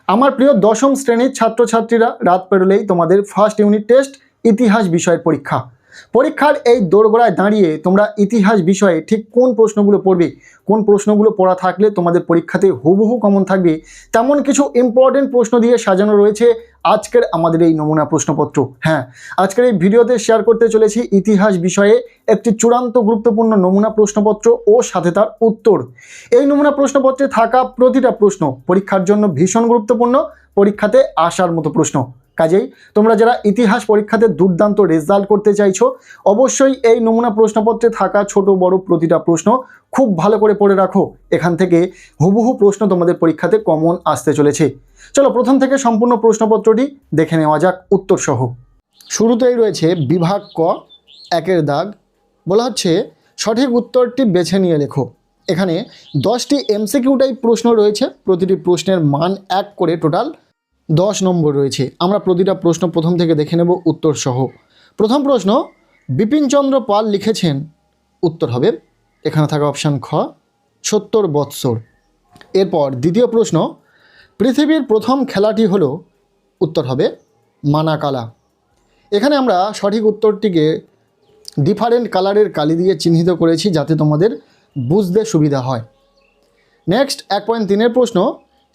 আমার প্রিয় দশম শ্রেণীর ছাত্রছাত্রীরা, রাত পেরোলেই তোমাদের ফার্স্ট ইউনিট টেস্ট ইতিহাস বিষয়ের পরীক্ষার এই দোরগোড়ায় দাঁড়িয়ে তোমরা ইতিহাস বিষয়ে ঠিক কোন প্রশ্নগুলো পড়বে, কোন প্রশ্নগুলো পড়া থাকলে তোমাদের পরীক্ষাতে হুবহু কমন থাকবে, তেমন কিছু ইম্পর্টেন্ট প্রশ্ন দিয়ে সাজানো রয়েছে আজকের আমাদের এই নমুনা প্রশ্নপত্র। হ্যাঁ, আজকের এই ভিডিওতে শেয়ার করতে চলেছি ইতিহাস বিষয়ে একটি চূড়ান্ত গুরুত্বপূর্ণ নমুনা প্রশ্নপত্র ও সাথে তার উত্তর। এই নমুনা প্রশ্নপত্রে থাকা প্রতিটা প্রশ্ন পরীক্ষার জন্য ভীষণ গুরুত্বপূর্ণ, পরীক্ষাতে আসার মতো প্রশ্ন। কাজেই তোমরা যারা ইতিহাস পরীক্ষাতে দুর্দান্ত রেজাল্ট করতে চাইছো, অবশ্যই এই নমুনা প্রশ্নপত্রে থাকা ছোট বড় প্রতিটা প্রশ্ন খুব ভালো করে পড়ে রাখো। এখান থেকে হুবহু প্রশ্ন তোমাদের পরীক্ষাতে কমন আসতে চলেছে। চলো প্রথম থেকে সম্পূর্ণ প্রশ্নপত্রটি দেখে নেওয়া যাক উত্তর সহ। শুরুতেই রয়েছে বিভাগ ক, একের দাগ। বলা হচ্ছে সঠিক উত্তরটি বেছে নিয়ে লেখো। এখানে 10টি এমসিকিউ টাইপ প্রশ্ন রয়েছে, প্রতিটি প্রশ্নের মান 1 করে, টোটাল 10 নম্বর রয়েছে। আমরা প্রতিটা প্রশ্ন প্রথম থেকে দেখে নেব উত্তর সহ। প্রথম প্রশ্ন, বিপিনচন্দ্র পাল লিখেছেন, উত্তর হবে এখানে থাকা অপশান খ 70 বৎসর। এরপর দ্বিতীয় প্রশ্ন, পৃথিবীর প্রথম খেলাটি হলো, উত্তর হবে মানাকালা। এখানে আমরা সঠিক উত্তরটিকে ডিফারেন্ট কালারের কালি দিয়ে চিহ্নিত করেছি যাতে তোমাদের বুঝতে সুবিধা হয়। নেক্সট 1.3-এর প্রশ্ন,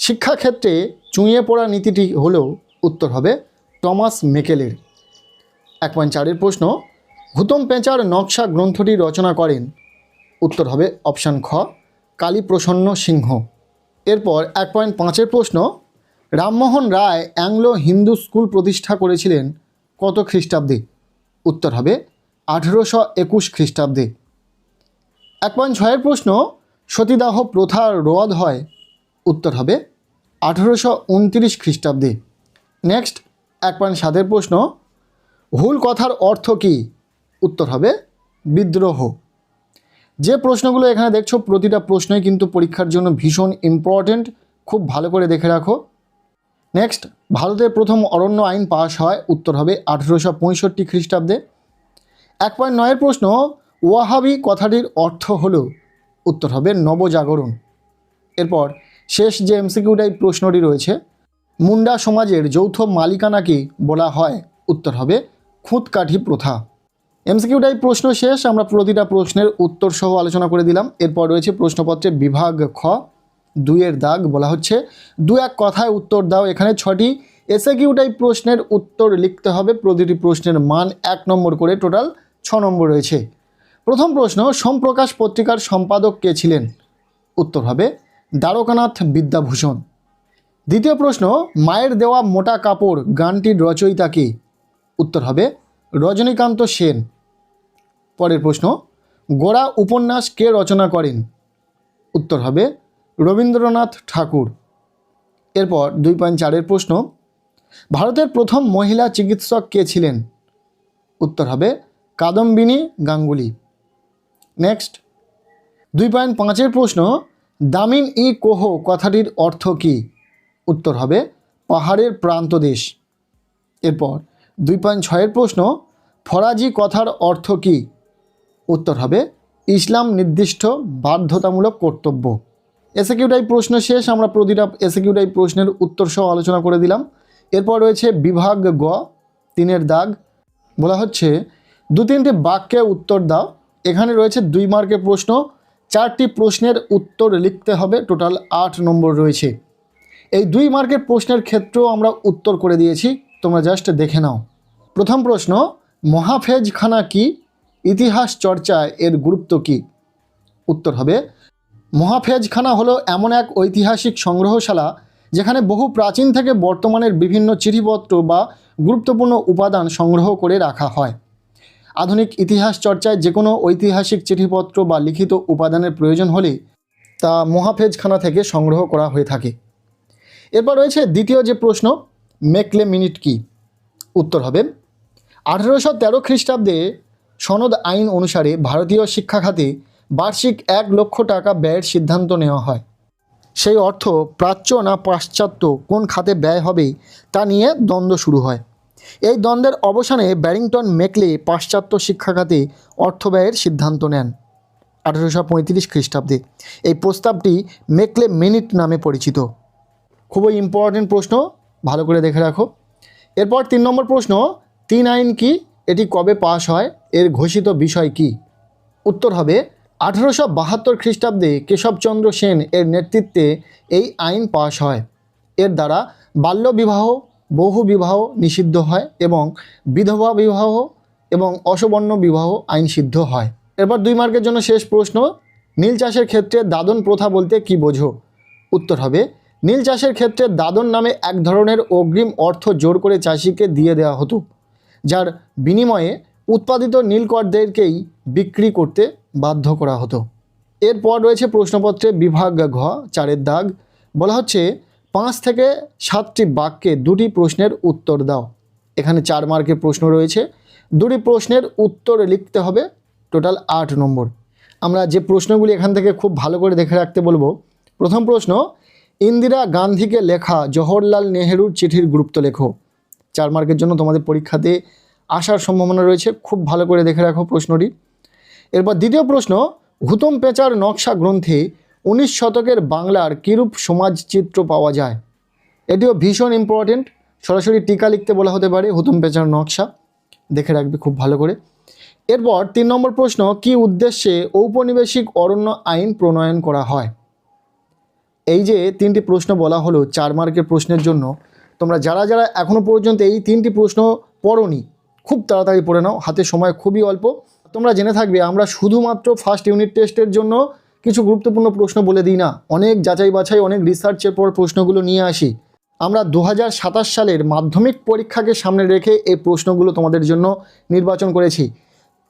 শিক্ষাক্ষেত্রে চুঁইয়ে পড়া নীতিটি হলো, উত্তর হবে টমাস মেকেলের। 1.4-এর প্রশ্ন, হুতম পেঁচার নকশা গ্রন্থটি রচনা করেন, উত্তর হবে অপশান খ কালীপ্রসন্ন সিংহ। এরপর 1.5-এর প্রশ্ন, রামমোহন রায় অ্যাংলো হিন্দু স্কুল প্রতিষ্ঠা করেছিলেন কত খ্রিস্টাব্দে, উত্তর হবে 1821 খ্রিস্টাব্দে। 1.6-এর প্রশ্ন, সতীদাহ প্রথা রদ হয়, উত্তর হবে 1829 খ্রিস্টাব্দে। নেক্সট 1.7-এর প্রশ্ন, হুল কথার অর্থ কী, উত্তর হবে বিদ্রোহ। যে প্রশ্নগুলো এখানে দেখছো প্রতিটা প্রশ্নই কিন্তু পরীক্ষার জন্য ভীষণ ইম্পর্ট্যান্ট, খুব ভালো করে দেখে রাখো। নেক্সট, ভারতের প্রথম অরণ্য আইন পাশ হয়, উত্তর হবে 1865 খ্রিস্টাব্দে। 1.9-এর প্রশ্ন, ওয়াহাবি কথাটির অর্থ হলো, উত্তর হবে নবজাগরণ। এরপর শেষ যে এমসিকিউ টাইপ প্রশ্নটি রয়েছে, মুন্ডা সমাজের যৌথ মালিকানাকে বলা হয়, উত্তর হবে খুঁতকাঠি প্রথা। এমসিকিউ টাইপ প্রশ্ন শেষ, আমরা প্রতিটা প্রশ্নের উত্তর সহ আলোচনা করে দিলাম। এরপর রয়েছে প্রশ্নপত্রে বিভাগ খ, 2-এর দাগ। বলা হচ্ছে 2-1 কথায় উত্তর দাও। এখানে 6টি এসএকিউ টাইপ প্রশ্নের উত্তর লিখতে হবে, প্রতিটি প্রশ্নের মান 1 নম্বর করে, টোটাল 6 নম্বর রয়েছে। প্রথম প্রশ্ন, সোমপ্রকাশ পত্রিকার সম্পাদক কে ছিলেন, উত্তর হবে দ্বারকানাথ বিদ্যাভূষণ। দ্বিতীয় প্রশ্ন, মায়ের দেওয়া মোটা কাপড় গানটির রচয়িতা কে, উত্তর হবে রজনীকান্ত সেন। পরের প্রশ্ন, গোরা উপন্যাস কে রচনা করেন, উত্তর হবে রবীন্দ্রনাথ ঠাকুর। এরপর 2.4-এর প্রশ্ন, ভারতের প্রথম মহিলা চিকিৎসক কে ছিলেন, উত্তর হবে কাদম্বিনী গাঙ্গুলি। নেক্সট 2.5-এর প্রশ্ন, দামিন ই কোহ কথাটির অর্থ কী, উত্তর হবে পাহাড়ের প্রান্তদেশ। এরপর 2.6-এর প্রশ্ন, ফরাজি কথার অর্থ কী, উত্তর হবে ইসলাম নির্দিষ্ট বাধ্যতামূলক কর্তব্য। এসএকিউ টাইপ প্রশ্ন শেষ, আমরা প্রতিটা এসএকিউ টাইপ প্রশ্নের উত্তর সহ আলোচনা করে দিলাম। এরপর রয়েছে বিভাগ গ, 3-এর দাগ। বলা হচ্ছে 2-3টি বাক্যে উত্তর দাও। এখানে রয়েছে 2 মার্কের প্রশ্ন, 4টি প্রশ্নের উত্তর লিখতে হবে, টোটাল 8 নম্বর রয়েছে। এই 2 মার্কের প্রশ্নের ক্ষেত্রেও আমরা উত্তর করে দিয়েছি, তোমরা জাস্ট দেখে নাও। প্রথম প্রশ্ন, মহাফেজখানা কি, ইতিহাস চর্চায় এর গুরুত্ব কী, উত্তর হবে মহাফেজখানা হলো এমন এক ঐতিহাসিক সংগ্রহশালা যেখানে বহু প্রাচীন থেকে বর্তমানের বিভিন্ন চিঠিপত্র বা গুরুত্বপূর্ণ উপাদান সংগ্রহ করে রাখা হয়। আধুনিক ইতিহাস চর্চায় যে কোনো ঐতিহাসিক চিঠিপত্র বা লিখিত উপাদানের প্রয়োজন হলে তা মহাফেজখানা থেকে সংগ্রহ করা হয়ে থাকে। এরপর রয়েছে দ্বিতীয় যে প্রশ্ন, মেকলে মিনিট কি, উত্তর হবে 1813 খ্রিস্টাব্দে সনদ আইন অনুসারে ভারতীয় শিক্ষা খাতে বার্ষিক 1 লক্ষ টাকা ব্যয়ের সিদ্ধান্ত নেওয়া হয়। সেই অর্থ প্রাচ্য না পাশ্চাত্য কোন খাতে ব্যয় হবে তা নিয়ে দ্বন্দ্ব শুরু হয়। এই দ্বন্দ্বের অবসানে ব্যারিংটন মেকলে পাশ্চাত্য শিক্ষা খাতে অর্থ ব্যয়ের সিদ্ধান্ত নেন 1835 খ্রিস্টাব্দে। এই প্রস্তাবটি মেকলে মিনিট নামে পরিচিত। খুবই ইম্পর্টেন্ট প্রশ্ন, ভালো করে দেখে রাখো। এরপর 3 নম্বর প্রশ্ন, 3 আইন কি, এটি কবে পাশ হয়, এর ঘোষিত বিষয় কি? উত্তর হবে 1872 খ্রিস্টাব্দে কেশবচন্দ্র সেন এর নেতৃত্বে এই আইন পাশ হয়। এর দ্বারা বাল্য বিবাহ, বহু বিবাহ নিষিদ্ধ হয় এবং বিধবা বিবাহ এবং অসবর্ণ বিবাহ আইন সিদ্ধ হয়। এরপর 2 মার্কের জন্য শেষ প্রশ্ন, নীল চাষের ক্ষেত্রে দাদন প্রথা বলতে কি বোঝো? উত্তর হবে নীল চাষের ক্ষেত্রে দাদন নামে এক ধরনের অগ্রিম অর্থ জোর করে চাষিকে দিয়ে দেওয়া হতো, যার বিনিময়ে উৎপাদিত নীলকরদেরকেই বিক্রি করতে বাধ্য করা হতো। এরপর রয়েছে প্রশ্নপত্রে বিভাগ ঘ 4-এর দাগ, বলা হচ্ছে 5 থেকে 7টি বাক্যে 2টি প্রশ্নের উত্তর দাও। এখানে 4 মার্কের প্রশ্ন রয়েছে, 2টি প্রশ্নের উত্তর লিখতে হবে, টোটাল 8 নম্বর। আমরা যে প্রশ্নগুলি এখান থেকে খুব ভালো করে দেখে রাখতে বলবো। প্রথম প্রশ্ন, ইন্দিরা গান্ধীকে লেখা জওহরলাল নেহেরুর চিঠির গুরুত্ব লেখো। 4 মার্কের জন্য তোমাদের পরীক্ষাতে আসার সম্ভাবনা রয়েছে, খুব ভালো করে দেখে রাখো প্রশ্নটি। এরপর দ্বিতীয় প্রশ্ন, হুতম পেঁচার নকশা গ্রন্থে 19 শতকের বাংলার কিরূপ সমাজচিত্র পাওয়া যায়? এটিও ভীষণ ইম্পর্টেন্ট, সরাসরি টিকা লিখতে বলা হতে পারে হুতম পেঁচার নকশা, দেখে রাখবে খুব ভালো করে। এরপর 3 নম্বর প্রশ্ন, কি উদ্দেশ্যে ঔপনিবেশিক অরণ্য আইন প্রণয়ন করা হয়? এই যে 3টি প্রশ্ন বলা হলো 4 মার্কের প্রশ্নের জন্য, তোমরা যারা যারা এখনও পর্যন্ত এই 3টি প্রশ্ন পড়োনি, খুব তাড়াতাড়ি পড়ে নাও, হাতে সময় খুবই অল্প। তোমরা জেনে থাকবে আমরা শুধুমাত্র ফার্স্ট ইউনিট টেস্টের জন্য কিছু গুরুত্বপূর্ণ প্রশ্ন বলে দিই না, অনেক যাচাই বাছাই, অনেক রিসার্চের পর প্রশ্নগুলো নিয়ে আসি। আমরা 2027 সালের মাধ্যমিক পরীক্ষাকে সামনে রেখে এই প্রশ্নগুলো তোমাদের জন্য নির্বাচন করেছি।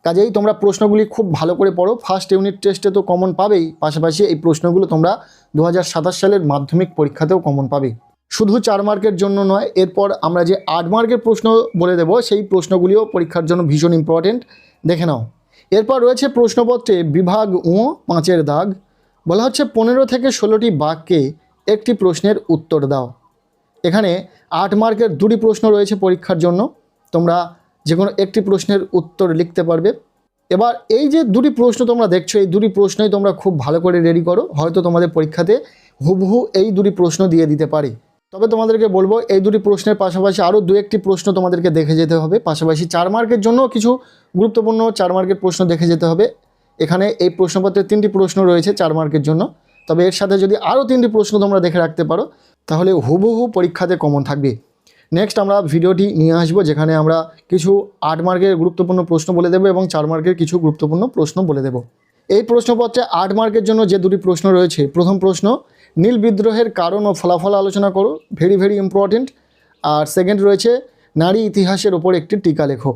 কাজেই তোমরা প্রশ্নগুলি খুব ভালো করে পড়ো, ফার্স্ট ইউনিট টেস্টে তো কমন পাবেই, পাশাপাশি এই প্রশ্নগুলো তোমরা 2027 সালের মাধ্যমিক পরীক্ষাতেও কমন পাবে। শুধু 4 মার্কের জন্য নয়, এরপর আমরা যে 8 মার্কের প্রশ্ন বলে দেব, সেই প্রশ্নগুলিও পরীক্ষার জন্য ভীষণ ইম্পর্টেন্ট, দেখে নাও। এরপর রয়েছে প্রশ্নপত্রে বিভাগ ও 5-এর দাগ, বলা হচ্ছে 15 থেকে 16টি বাক্যে একটি প্রশ্নের উত্তর দাও। এখানে 8 মার্কের 2টি প্রশ্ন রয়েছে পরীক্ষার জন্য, তোমরা যে কোনো একটি প্রশ্নের উত্তর লিখতে পারবে। এবার এই যে 2টি প্রশ্ন তোমরা দেখছো, এই 2টি প্রশ্নই তোমরা খুব ভালো করে রেডি করো, হয়তো তোমাদের পরীক্ষাতে হুবহু এই 2টি প্রশ্ন দিয়ে দিতে পারে। তবে তোমাদেরকে বলবো এই 2টি প্রশ্নের পাশাপাশি আরও 2-1টি প্রশ্ন তোমাদেরকে দেখে যেতে হবে, পাশাপাশি 4 মার্কের জন্য কিছু গুরুত্বপূর্ণ 4 মার্কের প্রশ্ন দেখে যেতে হবে। এখানে এই প্রশ্নপত্রে 3টি প্রশ্ন রয়েছে 4 মার্কের জন্য, তবে এর সাথে যদি আরও 3টি প্রশ্ন তোমরা দেখে রাখতে পারো তাহলে হুবহু পরীক্ষাতে কমন থাকবে। নেক্সট আমরা ভিডিওটি নিয়ে আসবো, যেখানে আমরা কিছু 8 মার্কের গুরুত্বপূর্ণ প্রশ্ন বলে দেবো এবং 4 মার্কের কিছু গুরুত্বপূর্ণ প্রশ্ন বলে দেবো। এই প্রশ্নপত্রে 8 মার্কের জন্য যে 2টি প্রশ্ন রয়েছে, প্রথম প্রশ্ন, নীল বিদ্রোহের কারণ ও ফলাফল আলোচনা করো, ভেরি ভেরি ইম্পর্টেন্ট। আর সেকেন্ড রয়েছে নারী ইতিহাসের ওপর একটি টিকা লেখো।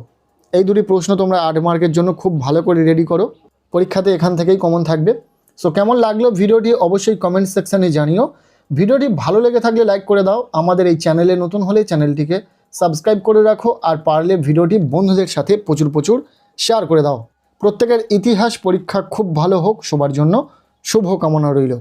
এই 2টি প্রশ্ন তোমরা 8 মার্কের জন্য খুব ভালো করে রেডি করো, পরীক্ষাতে এখান থেকেই কমন থাকবে। সো কেমন লাগলো ভিডিওটি অবশ্যই কমেন্ট সেকশানে জানিও। ভিডিওটি ভালো লেগে থাকলে লাইক করে দাও, আমাদের এই চ্যানেলে নতুন হলে চ্যানেলটিকে সাবস্ক্রাইব করে রাখো, আর পারলে ভিডিওটি বন্ধুদের সাথে প্রচুর প্রচুর শেয়ার করে দাও। প্রত্যেকের ইতিহাস পরীক্ষা খুব ভালো হোক, সবার জন্য শুভ কামনা রইল।